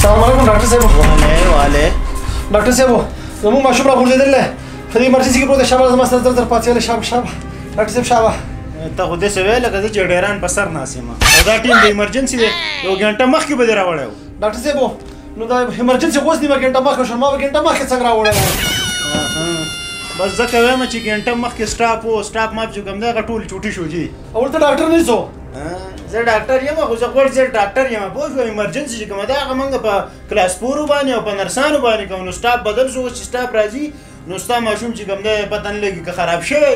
السلام علیکم ډاکټر صاحب. والے ډاکټر صاحب زموږ ماشوم راغورځېدلی دی په دې ایمرجنسي کې پروت دی. شابه زما سره زر زر پاڅېږلی. شابه ډاکټر صاحب شابه. ته خو داسې ویل لکه زه چې ډیران په سر ناست یم او دا ټیم د ایمرجنسي دی. یو ګنټه مخکې به دې راوړی و. ډاکټر صاحب نو دا ایمرجنسي خو اوس نیمه ګنټه مخکې شول. ما به ګنټه مخکې څنګه راوړی بس ځکه وایم چې ګنټه مخکې سټاپ و سټاپ ماپ چې کوم دی هغه ټول چوټي شو جي. او ته ډاکټر نه شو؟ زه ډاکټر یم خو زه غواړم زه ډاکټر یم پوه شوې. ایمرجنسي چې کومه ده هغه موږ په کلاس پورو باندې او په نرسانو باندې کوو. نو سټاپ بدل شو. اوس چې سټاپ راځي نو ستا ماشوم چې کوم دی پته نه لګي که خراب شوی.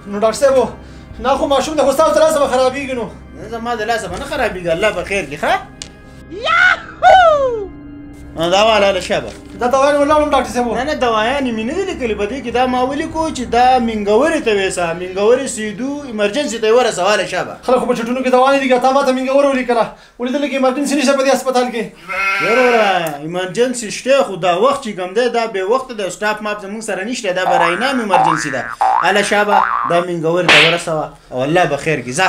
نو ډاکټر صاحب نه خو ماشوم دی خو ستاسو د لاسه به خرابېږي. نو زما د لاسه به نه خرابېږي. الله په خیر کړي ښه. دا واله شابه دا دوايانې ولاړم ډاکټر صاحب. نه دوايانې مې نه دي لیکلي په دې کې. دا ما ولیکو چې دا مینګورې ته ویسه مینګورې سیدو ایمرجنسي ته یې ورسواله شابه. خلک خو په چټونو کې دوا نه دي. تا ما ته مینګورې ولیکله ولیدل کې ایمرجنسي نشته په دې هسپتال کې. وروره ایمرجنسي شته خو دا وخت چې کوم دی دا بې وخته دی. سټاپ ماپ زموږ سره نشته. دا به راینام ایمرجنسي ده. هله شابه دا مینګورې ته ورسوه او الله به خیر کړي. ځه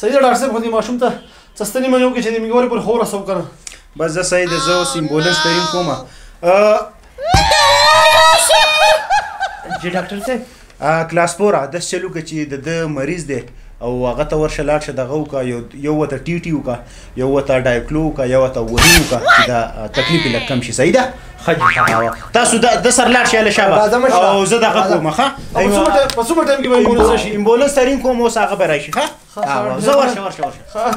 صحیح ده ډاکټر صاحب. خو دې ماشوم ته څه ستنې منې وکړي چې د مینګورې پورې خو ورسوو که نه. بس زه صحیح ده. زه اوس ایمبولنس ترین کومه. جی ډاکټر صاحب کلاس 4 عادت چلو که چې د مریض دی او هغه ته ورشه لاړ شه دغه وکړه. یو ورته ټي ټي وکړه یو ورته ډایکلو وکړه یو ورته وري وکړه چې دا تکلیف یې لږ کم شي. صحیح ده. تاسو د سر لاړ شئ هله شابه او زه دغه کوم ښه. په څومره ټایم کې به ایمبولنس راشي؟ ایمبولنس ترین کوم اوس هغه به راشي ښه. زه ورشه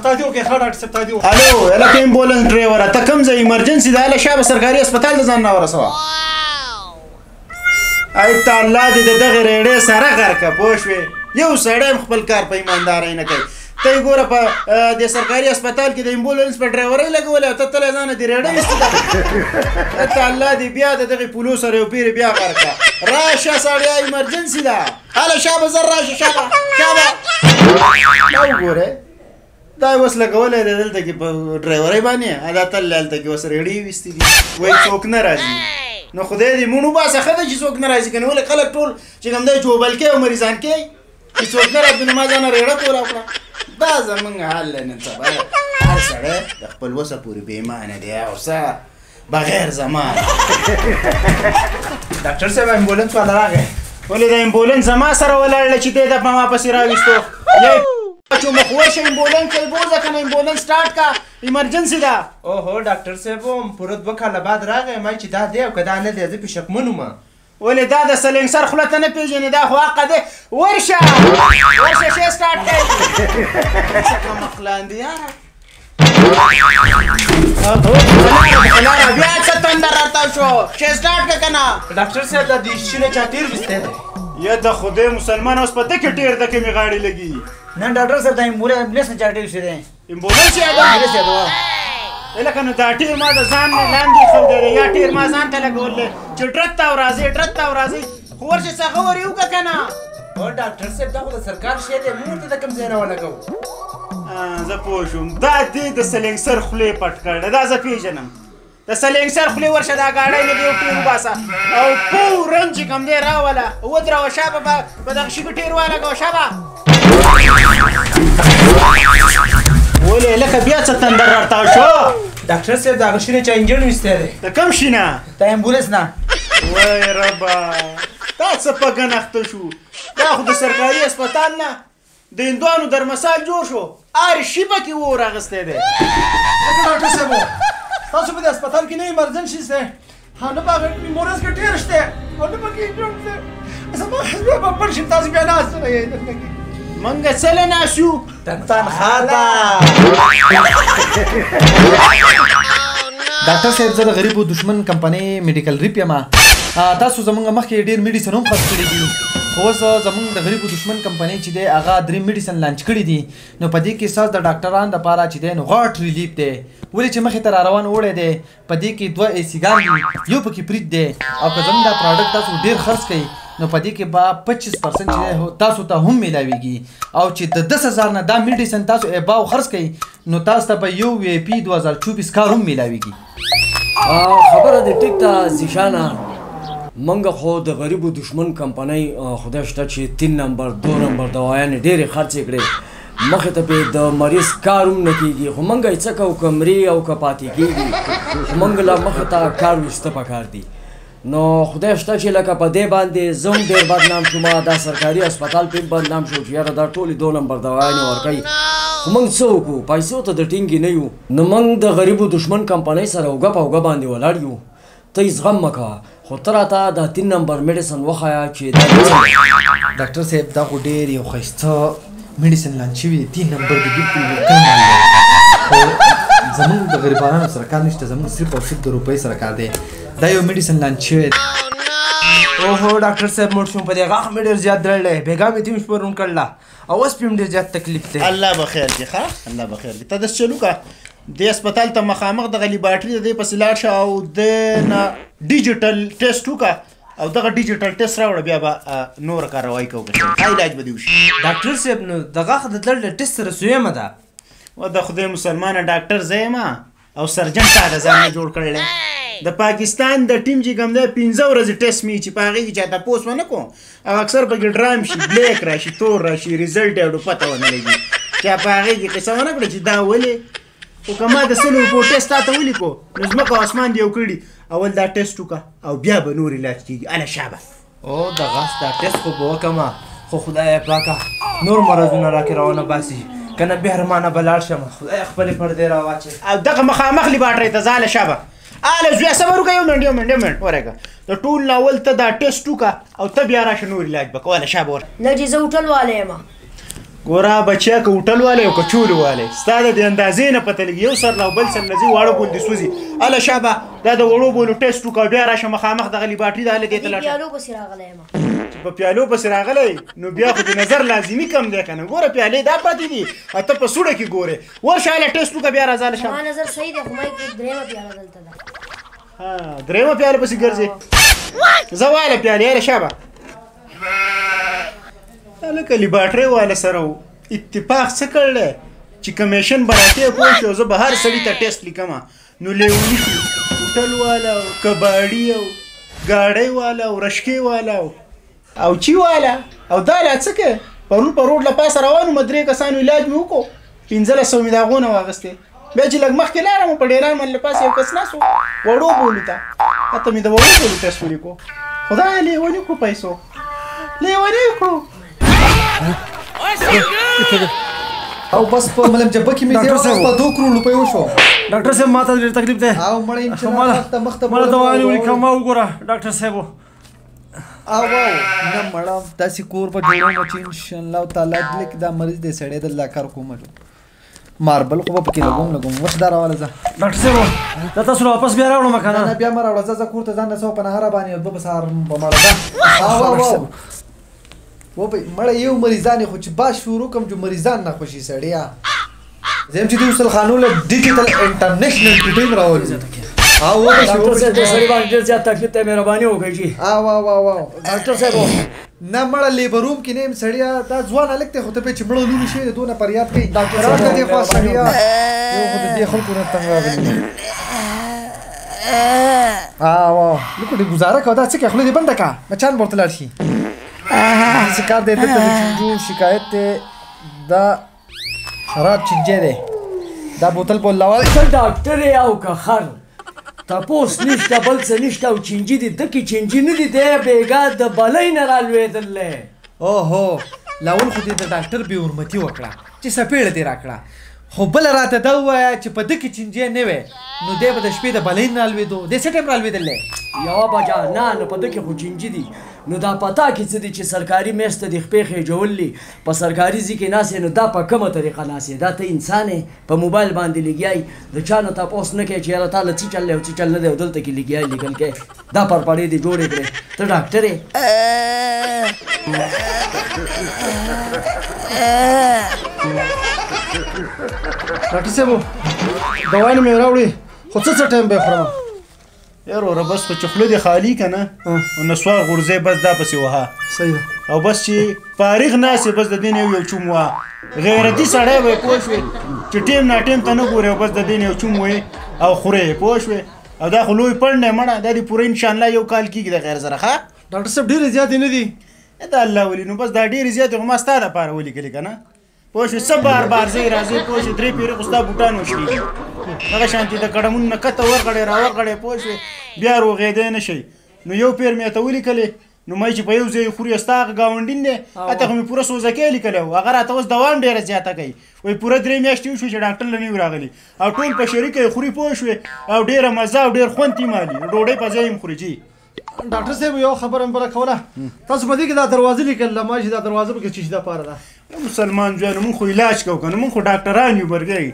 تا دې وکړې ښه ډاکټر صاحب تا دې وکړې. الو هلکه ایمبولنس ډرایوره ته کوم ځای ایمرجنسي ده هله شابه سرکاري هسپتال ته ځان نه ورسوه. ای ته الله دې د دغې ریډۍ سره غر که پوه شوې. یو سړی هم خپل کار په ایماندارۍ نه کوي. ته یې ګوره په دې سرکاري هسپتال کې د ایمبولنس په ډرایورۍ لګولی او ته تلی ځانه دې ریډۍ ایستې ده. ته الله دې بیا د دغې پولو سره یو پیرې بیا غر که. راشه سړیا ایمرجنسي ده. هله شابه زر راشه شابه شابه. دا وګورئ دا یې اوس لګولی دی دلته کې په ډرایورۍ باندې. دا تل هلته کې اوس ریډۍ ویستې دي. وایي څوک نه راځي. نو خدای دې مونږ وباسه ښه ده چې څوک نه راځي. که نه ولې خلک ټول چې کوم دی جوبل کوي او مریضان کوي چې څوک نه راځي. نو ما ځانه ریډه توره کړه. دا زمونږ حال دی نن سبا. هر سړی د خپل وسه پورې بې ایمانه دی او څه بغیر زمان. ډاکټر صاحب ایمبولنس والا راغی. ولې د ایمبولنس زما سره ولاړله چې دی د په ما پسې راویستو. چې مخ ورشه ایمبولنس یې بوځه که نه ایمبولنس سټارټ کا ایمرجنسي ده. اوهو ډاکټر صاحب پوره 2 کاله بعد راغی. ما چې دا دی او که دا نه دی زه پې شکمن وم. ولې دا د سلنګسر خوله ته نه پېژنې. دا خو حقه دی. ورشه شی سټارټ کوي. څه مخلان دي یاره. خلاره بیا څه تندر راته شو. شی سټارټ که که نه. ډاکټر صاحب دا دیرشي نه چا تېر ویستی دی. یا د خدای مسلمان اوس په ده کې ټېر ده کې مې غاړې لګي. نه ډاکټر صاحب دا ایمبولنس نه چا ټېر شوی دی. ایمبولنس یې ده لکه نو دا ټیر ما د ځان نه لاندې ښودی دی. یا ټیر ما ځان ته لګول دی چې ډرت ته راځئ خو ورشې څه خبر یې وکړه که نه. او ډاکټر صاحب دا خو د سرکار شی دی. موږ ورته د کوم ځای نه ولګوو. زه پوه شوم. دا دې د سلنګسر خولې پټ کړی دا زه پېژنم. د سلنګسر خولې ورشه دا ګاډی نه دی یو ټیر وباسه او فورن چې کوم دی راوله ودروه شابه په دغه شي کې ټیر والګوه شابه. ولې لکه بیا څه تندر راتاو شو. ډاکټر صاحب د هغه شي نه چا انجن ویستی دی. د کوم شي نه؟ د ایمبولنس نه. وای ربه دا څه په ګناخته شو. دا خو د سرکاري هسپتال نه د هندوانو درمسال جوړ شو. هر شي پکې اور اخیستی دی. ډاکټر صاحب تاسو په دې هسپتال کې نه ایمرجنسي شته. نه په هغه ایمبولنس کې ټیر شته او نه پکې انجن شته. زما بیا به پړ شي. تاسو بیا ناست نه یې. منګه څه له ناست یو؟ تنخوا ده. ډاکټر صاحب زه د غریبو دشمن کمپنۍ میډیکل ریپ یم. تاسو زموږ مخکې ډېر میډیسن هم خرڅ کړي دي خو اوس زموږ د غریبو دشمن کمپنۍ چې دی هغه 3 میډیسن لانچ کړي دي. نو په دې کې ستاسو د ډاکټرانو دپاره چې دی نو غټ ریلیف دی. ولې چې مخې ته را روان وړی دی په دې کې 2 اے سیګار دي یو پکې فریج دی او که زموږ دا پروډکټ تاسو ډېر خرڅ کوئ نو په دې کې به 25% چې تاسو ته هم میلاویږي. او چې د 10,000 نه دا میډیسن تاسو اباو خرڅ کوئ نو تاسو ته به یو وی پی 2024 کار هم میلاویږي. خبره دې ټیک ده زیشانه. منګه خو د غریبو دشمن کمپنۍ خدای شته چې 3 نمبر 2 نمبر دوايانې ډېرې خرڅې کړې مخې ته پې د مریض کار هم نه کېږي خو موږ یې څه کوو که مرې او که پاتې کېږي خو موږ لا مخې ته کار ویسته پکار دي نو خدای شته چې لکه په دې باندې زه هم ډېر بدنام شوم دا سرکاري هسپتال پې بدنام شو چې یاره دا ټولې 2 نمبر دوايانې ورکوي خو موږ څه وکړو پیسو ته د ټینګې نه یو نو موږ د غریبو دشمن کمپنۍ سره اوږه په اوږه باندې ولاړ یو ته یې زغم مه کوه خو ته راته دا 3 نمبر میډیسن وښایه چې دا ډاکټر صاحب دا خو ډېر یو ښایسته میډیسن لانچ شوي دي 3 نمبر د بالکل کم مال دی خو زموږ د غریبانو سره کار نشته زموږ صرف او صرف د روپۍ سره کار دی دا یو میډیسن لانچ شوی اوهو ډاکټر صاحب مړ شوم په دې غاښ مې ډېر زیات درد دی بېګا مې تیم شپرون کړله او اوس پې هم ډېر زیات تکلیف دی الله به خیر کړي ښه الله به خیر کړي ته داسې چلو که دې هسپتال ته مخامخ دغه لیبارټري د دې پسې لاړ شه او د نه ډیجیټل ټیسټ وکړه او دغه ډیجیټل ټیسټ راوړه بیا به نوره کاروایي کوو که ښه علاج به دې وشي ډاکټر صاحب نو د غاښ د درد د ټیسټ سره سویمه ده و د خدای مسلمانه ډاکټر زه یم او سرجن تا د ځان نه جوړ کړلی د پاکستان د ټیم چې کوم دی 15 ورځې ټیسټ مې چې په هغې کې چا تپوس ونه کړو او اکثر پکې ډرام شي بلیک راشي تور راشي ریزلټ یې پته ونه لګي چا په هغې کې قصه ونه کړه چې دا ولې خو که ما د 100 روپو ټیسټ تا ته ولیکو نو ځمکه او اسمان دې یو کړي اول دا ټیسټ وکړه او بیا به نور علاج کېږي اله شابه او د غاښ دا ټیسټ خو به وکړمه خو خدای پاکه نور مرضونه راکې راونه باسي که نه بهرمانه به لاړ شم خدای خپلې پردې راواچوي او دغه مخامخ لیبارټرۍ ته ځه اله شابه اله زویه صبر وکړه یو منډ ورېږه د ټول نه اول ته دا ټیسټ وکړه او ته بیا راشه نور علاج به کوه اله شابه ور نه چې زه هوټل والی یم ګوره بچیا که هوټل والی او که چورې والی ستا د دې اندازې نه پته لګي یو سر نه او بل سر نه ځي واړه بول دې سوځي اله شابه دا د وړو بولو ټیسټ وکړه بیا راشه مخامخ دغه لیبارټري ده هله دې ته لاړ پیالو پسې راغلی یم چې په پیالو پسې راغلی نو بیا خو د نظر لازمي کم دی که نه ګوره پیالې دا پاتې دي او ته په سوړه کې ګورې ورشه هله ټیسټ وکړه بیا راځه هله شابه ما نظر صحیح دی خو ما کې درېیمه پیاله دلته ده درېیمه پیاله پسې ګرځې زه واله پیالې هله شابه هلکه لیبارټرۍ واله سره و اتفاق څه کړلی چې کمیشن به راتې پوه شو زه به هر سړي ته ټیسټ لیکمه نو لیوني شي هوټل والا او کباړي او ګاډۍ والا او رشکې والا او چی والا او دا لا څه کوې پرون په روډ له پاسه روان وم 3 کسانو علاج مې وکړو 1500 مې د هغو نه واخیستې بیا چې لږ مخکې لاړم په ډېران باندې له پاسه یو کس ناست و وړو بولو ته حتی مې د وړو بولو ټسټ ولیکو خدایه لیوني کړو پیسو لیوني کړو او بس په ملم جبه کې مې دی په 2 کروڑ روپۍ وشو ډاکټر صاحب ما ته ډېر تکلیف دی او مړی یم چې مخ ته مله دوايانې ولیکه ما وګوره ډاکټر صاحب او نه مړه داسې کور به جوړوم چې انشاءالله تعالی لیک دا مریض دی سړی د الله کار کوم ماربل خو به پکې لګوم وخت دا راواله ځه ډاکټر صاحب دا تاسو واپس بیا راوړم که نه بیا مه راوړه ځه کور ته ځان رسوه په نهاره باندې به سهار به مړه ځه وبې مړه یو مریضان خو چې باز شروع کوم چې مریضان نه خوشي سړیا زم چې دوی خانو له ډیجیټل انټرنیشنل ټیم راوړي او وبې ډاکټر صاحب د سړي باندې ډېر زیات تکلیف ته مهرباني وکړئ جی ډاکټر صاحب نه مړه لیبروم کې نیم سړیا دا ځوان هلک دی خو ته پې چې مړه لونې شوی دی دونه فریاد کوي ډاکټر راته دې خوا سړیا یو خو د دې خلکو نه تنګ راغلي لکه دې ګزاره کوه دا څه کوې خوله دې بنده کړه مچان به ورته لاړ شي څه کار دی دلته د چینجو شکایت دی دا خراب چینجی دی دا بوتل په لوال ته ډاکټر او که خر تپوس نشته بل څه نشته او چینجي دي دکې چینجي نه دي دی بېګا د بلۍ نه رالوېدلی اوهو لاول خو دې د ډاکټر بې حرمتي وکړه چې سپېړه دې راکړه خو بله راته دا ووایه چې په ده کې چینجی نه وی نو دی به د شپې د بلۍ نه رالوېدو دی څه ټایم رالوېدلی یوه بجه نه نو په ده کې خو چینجي دي نو دا پتا کې څه دي چې سرکاري میز ته د خپې خېجولي په سرکاري ځای کې ناست نو دا په کومه طریقه ناست دا ته انسان یې په موبایل باندې لګیایي د چا نه تپوس نه کوې چې یاره تا له څه چل دی او څه چل نه دی او دلته کې لګیایي لیکل کوې دا پرپړې دې جوړې کړې ته ډاکټر یې ډاکټر صاحب دوايانې مې راوړې خو څه ټایم به یې خورم یار وره بس خو چې خوله دې خالي که نه او نسوار غورځی بس دا پسې وها صحیح او بس چې فارغ ناست بس د دې نه یو چوم وها غیرتي سړی به یې پوه شوې چې ټیم ناټیم ته نه ګورې او بس د دې نه یو چوم وایې او خورې یې پوه شوې او دا خو لوی پړ نه مړه دا دې پوره انشاءالله یو کال کېږي د غیر سره ښه ډاکټر صاحب ډېرې زیاتې نه دي دا الله ولي نو بس دا ډېرې زیاتې خو ما ستا دپاره ولیکلې که نه پوه شوې څه بار بار ځئ راځئ پوه شوې 3 پیرې خو ستا بوټان وشلي هغه شانتې د کړمون نه کته ورغړې راورغړې پوه شوې بیا روغېدی نه شئ نو یو پیر مې ته ولیکلې نو مې چې په یو ځای خوري ستا هغه ګاونډین دی هلته خو مې پوره سوزکۍ لیکلی و هغه راته اوس دوام ډېره زیاته کوي وایي پوره 3 میاشتې وشوې چې ډاکټر له نه یو راغلي او ټول په شریکه یې خوري پوه شوې او ډېره مزه او ډېر خوند یې مالي ډوډۍ په ځای یې خوري جي ډاکټر صاحب یو خبره مې بله کوله تاسو په دې کې دا دروازه لیکله ما چې دا دروازه پکې چې دا پاره ده مسلمان ځوانو مونږ خو علاج کوو که نه مونږ خو ډاکټران یو برګی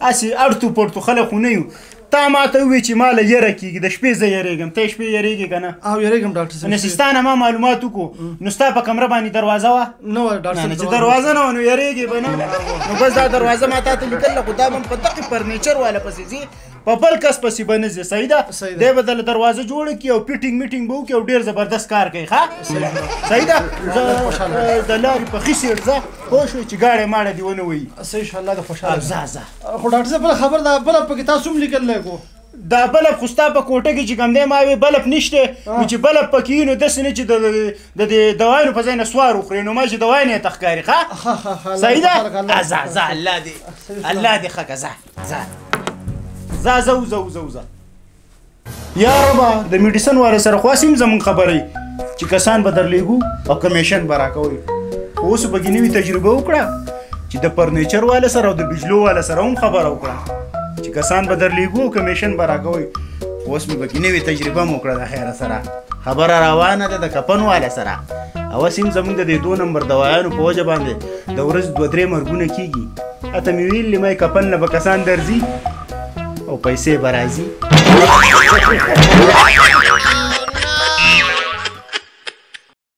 هسې اړتو پړتو خلک خو نه یو تا ما ته ووایې چې ما له یره کېږي د شپې زه یېرېږم ته یې شپې یېرېږې که نه او یېرېږم ډاکټر صاحب نو چې ستا نه ما معلومات وکړو نو ستا په کمره باندې دروازه وه نه وه ډاکټر صاحب چې دروازه نه وه نو یېرېږې به نه نو بس دا دروازه ما تا ته لیکله خو دا به په دغې فرنیچر والا پسې ځي په بل کس پسې به نه ځي صحیح ده دی به دله دروازه جوړه کړي او فټینګ میټینګ به وکړي او ډېر زبردست کار کوي ښه صحیح ده زه د لارې په ښي سیټ ځه پوه شوې چې ګاډی ماډی دې ونه وهي صحیح انشاءالله د خوشحاله ځه ځه خو ډاکټر صاحب بله خبر دا بلب پکې تاسو هم لیکلی کو دا بلب خو ستا په کوټه کې چې کوم دی ما وی بلب نشته نو چې بلب پکې وي نو داسې نه چې د دې دوایانو په ځای نه سوار وخورې نو ما چې دوایان یې ته ښکاري ښه صحیح ده ځه ځه الله دې ښه که ځه ځه ځه ځه وځه وځه وځه یا ربه د میډیسن والا سره خو هسې هم زموږ خبرې چې کسان به درلیږو او کمیشن به راکوئ خو اوس به کې نوي تجربه وکړه چې د فرنیچر والا سره او د بجلو والا سره هم خبره وکړه چې کسان به درلیږو او کمیشن به راکوئ اوس مې به کې نوې تجربه م وکړه د خیره سره خبره روانه ده د کپن والا سره او هسې هم زموږ د دې 2 نمبر دوایانو په وجه باندې د ورځې 2-3 مرګونه کېږي اته مې ویلي مې کپن نه به کسان درځي او پیسې به راځي